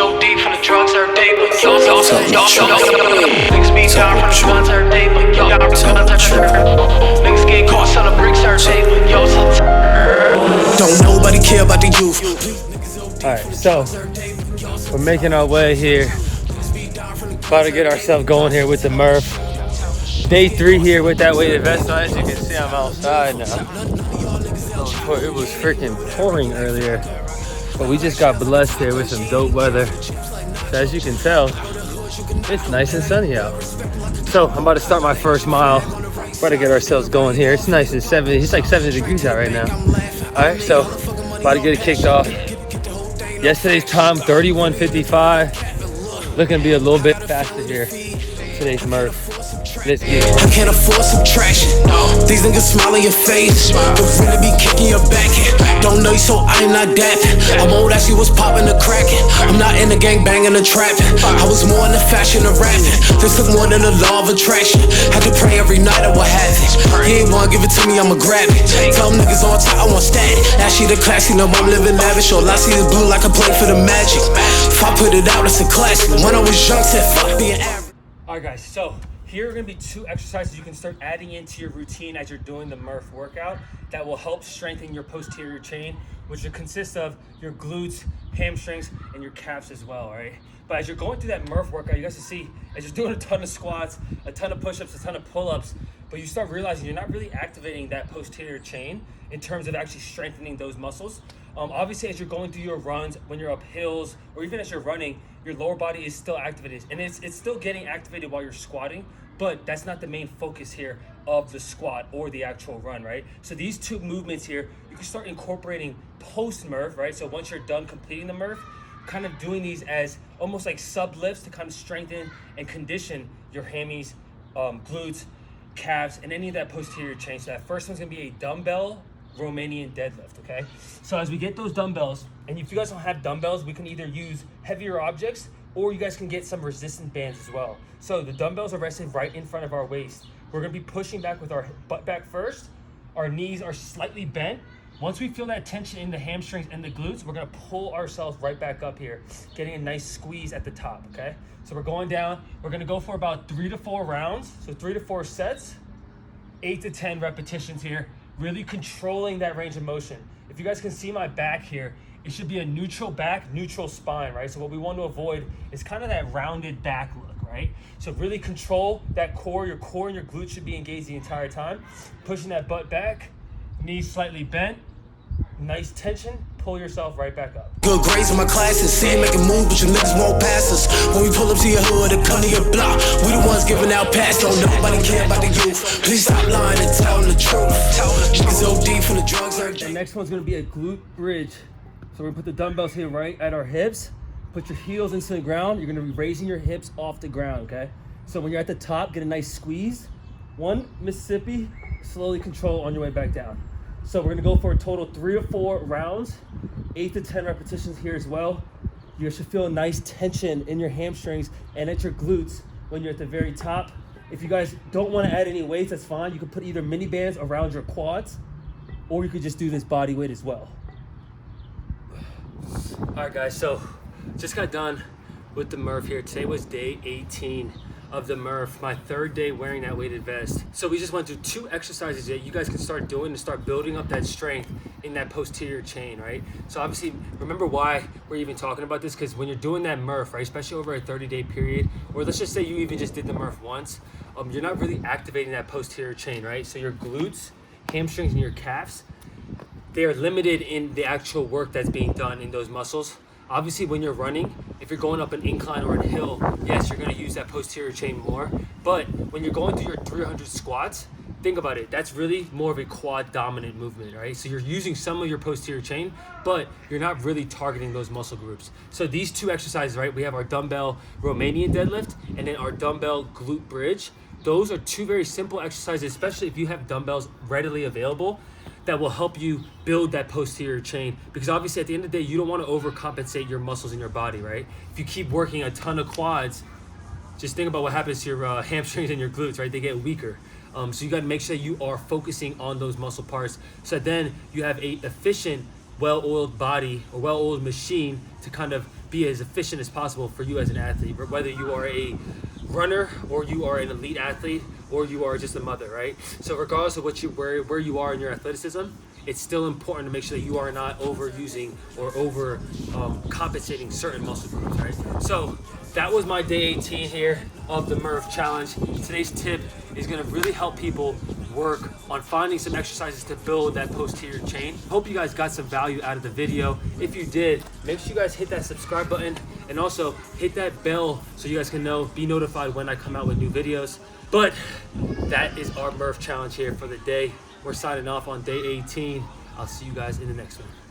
so deep from the drugs every day, but y'all niggas be down from the guns every day, but y'all niggas get caught on the bricks every day, but y'all don't nobody care about the youth. Alright, so we're making our way here. About to get ourselves going here with the Murph. Day 3 here with that weighted vest on. As you can see, I'm outside now. It was freaking pouring earlier, but we just got blessed here with some dope weather. So as you can tell, it's nice and sunny out. So I'm about to start my first mile. About to get ourselves going here. It's nice and 70. It's like 70 degrees out right now. All right, so about to get it kicked off. Yesterday's time 31:55. Looking to be a little bit faster here. Today's Murph. Let's get it. I can't afford subtraction. These niggas smile in your face, but really be kicking your back. Don't know you, so I'm not dapping. I won't ask you what's popping or cracking. I'm not in the gang banging or trapping. I was more in the fashion of rapping. This took more than the law of attraction. Had to pray every night I would have it. He ain't wanna give it to me, I'ma grab it. Tell them niggas on top, I want static. Now she the classy, no I'm living lavish. All I see is blue like I play for the Magic. If I put it out, it's a classic. When I was young, said fuck being average. Alright guys, so here are going to be 2 exercises you can start adding into your routine as you're doing the Murph workout that will help strengthen your posterior chain, which will consist of your glutes, hamstrings, and your calves as well, right? But as you're going through that Murph workout, you guys can see, as you're doing a ton of squats, a ton of push-ups, a ton of pull-ups, but you start realizing you're not really activating that posterior chain in terms of actually strengthening those muscles. Obviously, as you're going through your runs, when you're up hills, or even as you're running, your lower body is still activated. And it's still getting activated while you're squatting, but that's not the main focus here of the squat or the actual run, right? So these 2 movements here, you can start incorporating post-Murph, right? So once you're done completing the Murph, kind of doing these as almost like sub-lifts to kind of strengthen and condition your hammies, glutes, calves, and any of that posterior chain. So that first one's gonna be a dumbbell Romanian deadlift, okay? So as we get those dumbbells, and if you guys don't have dumbbells, we can either use heavier objects or you guys can get some resistant bands as well. So the dumbbells are resting right in front of our waist. We're gonna be pushing back with our butt back first. Our knees are slightly bent. Once we feel that tension in the hamstrings and the glutes, we're gonna pull ourselves right back up here, getting a nice squeeze at the top, okay? So we're going down. We're gonna go for about 3 to 4 rounds. So 3 to 4 sets, 8 to 10 repetitions here. Really controlling that range of motion. If you guys can see my back here, it should be a neutral back, neutral spine, right? So what we want to avoid is kind of that rounded back look, right? So really control that core. Your core and your glutes should be engaged the entire time. Pushing that butt back, knees slightly bent, nice tension, pull yourself right back up. Good grades in my classes, see you making moves, but your niggas won't pass us. When we pull up to your hood or come to your block, we the ones giving out passes. Don't nobody care about the youth. Please stop lying and tell them the truth. Niggas so deep from the drugs. The next one's gonna be a glute bridge. So we're gonna put the dumbbells here right at our hips. Put your heels into the ground. You're gonna be raising your hips off the ground, okay? So when you're at the top, get a nice squeeze. 1 Mississippi, slowly control on your way back down. So we're gonna go for a total 3 to 4 rounds, 8 to 10 repetitions here as well. You should feel a nice tension in your hamstrings and at your glutes when you're at the very top. If you guys don't wanna add any weights, that's fine. You can put either mini bands around your quads, or you could just do this body weight as well. All right guys, so just got done with the Murph here. Today was day 18 of the Murph, my 3rd day wearing that weighted vest. So we just went through 2 exercises that you guys can start doing to start building up that strength in that posterior chain, right? So obviously, remember why we're even talking about this, because when you're doing that Murph, right, especially over a 30-day period, or let's just say you even just did the Murph once, you're not really activating that posterior chain, right? So your glutes, hamstrings, and your calves, they are limited in the actual work that's being done in those muscles. Obviously, when you're running, if you're going up an incline or a hill, yes, you're gonna use that posterior chain more. But when you're going through your 300 squats, think about it, that's really more of a quad dominant movement, right? So you're using some of your posterior chain, but you're not really targeting those muscle groups. So these 2 exercises, right? We have our dumbbell Romanian deadlift and then our dumbbell glute bridge. Those are 2 very simple exercises, especially if you have dumbbells readily available, that will help you build that posterior chain. Because obviously at the end of the day, you don't want to overcompensate your muscles in your body, right? If you keep working a ton of quads, just think about what happens to your hamstrings and your glutes, right? They get weaker. So you got to make sure you are focusing on those muscle parts, so then you have a efficient, well-oiled body or well-oiled machine to kind of be as efficient as possible for you as an athlete, whether you are a runner or you are an elite athlete or you are just a mother, right? So regardless of where you are in your athleticism, it's still important to make sure that you are not overusing or over compensating certain muscle groups, right? So that was my day 18 here of the Murph challenge. Today's tip is gonna really help people work on finding some exercises to build that posterior chain. Hope you guys got some value out of the video. If you did, make sure you guys hit that subscribe button and also hit that bell so you guys can be notified when I come out with new videos. But that is our Murph challenge here for the day. We're signing off on day 18. I'll see you guys in the next one.